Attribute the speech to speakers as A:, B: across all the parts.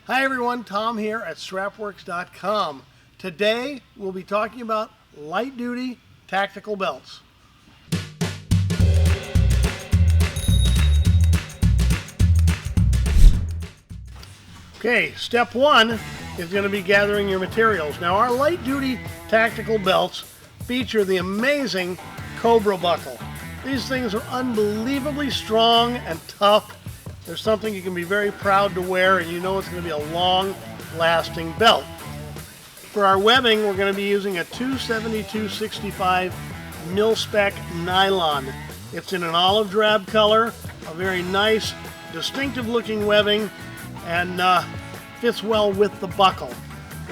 A: Hi everyone, Tom here at Strapworks.com. Today we'll be talking about light-duty tactical belts. Okay, step one is going to be gathering your materials. Now our light-duty tactical belts feature the amazing Cobra buckle. These things are unbelievably strong and tough. They're something you can be very proud to wear, and you know it's going to be a long-lasting belt. For our webbing, we're going to be using a 272/65 Mil-Spec nylon. It's in an olive drab color, a very nice, distinctive-looking webbing, and fits well with the buckle.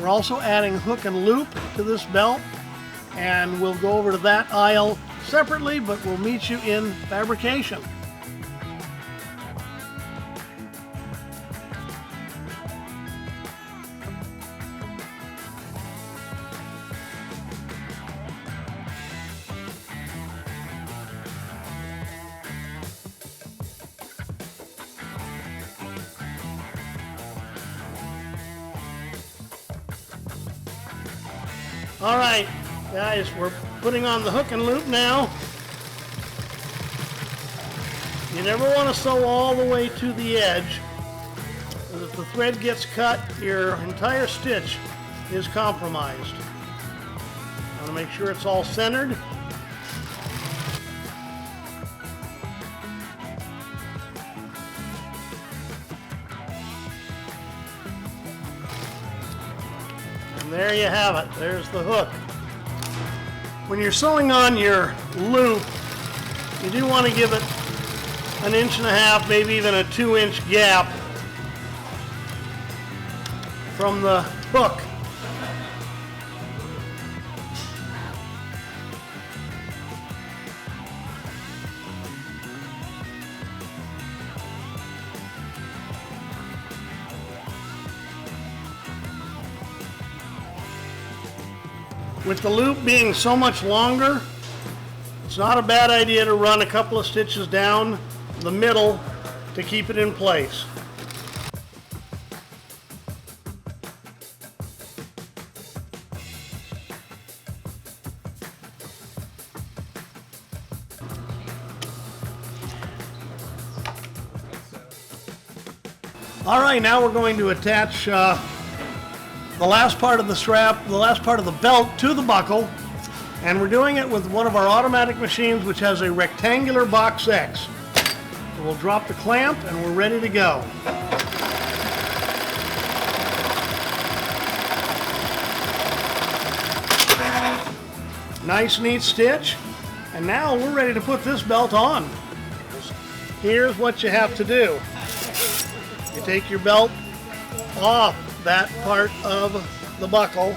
A: We're also adding hook and loop to this belt, and we'll go over to that aisle separately, but we'll meet you in fabrication. All right, guys, we're putting on the hook and loop now. You never want to sew all the way to the edge, because if the thread gets cut, your entire stitch is compromised. I want to make sure it's all centered. And there you have it. There's the hook. When you're sewing on your loop, you do want to give it 1.5 inches, maybe even a 2-inch gap from the hook. With the loop being so much longer, it's not a bad idea to run a couple of stitches down the middle to keep it in place. All right, now we're going to attach the last part of the strap, the last part of the belt to the buckle, and we're doing it with one of our automatic machines which has a rectangular box X. So we'll drop the clamp and we're ready to go. Nice neat stitch, and now we're ready to put this belt on. Here's what you have to do. You take your belt off that part of the buckle,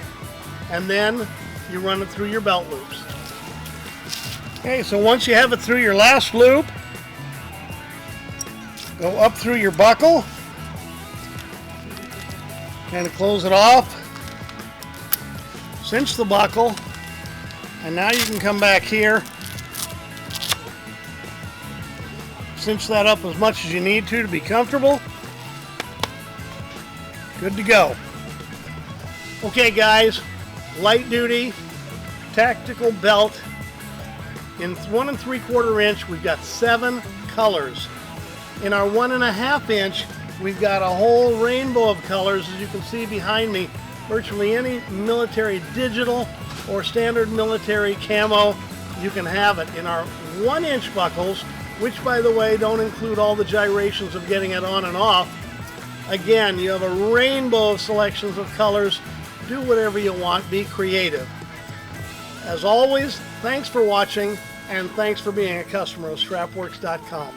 A: and then you run it through your belt loops. Okay, so once you have it through your last loop, go up through your buckle, kind of close it off, cinch the buckle, and now you can come back here, cinch that up as much as you need to be comfortable. Good to go. Okay guys, light duty tactical belt in 1 3/4 inch. We've got 7 colors. In our 1.5 inch, we've got a whole rainbow of colors. As you can see behind me, virtually any military digital or standard military camo, you can have it. In our 1-inch buckles, which by the way don't include all the gyrations of getting it on and off, again, you have a rainbow of selections of colors. Do whatever you want, be creative. As always, thanks for watching, and thanks for being a customer of Strapworks.com.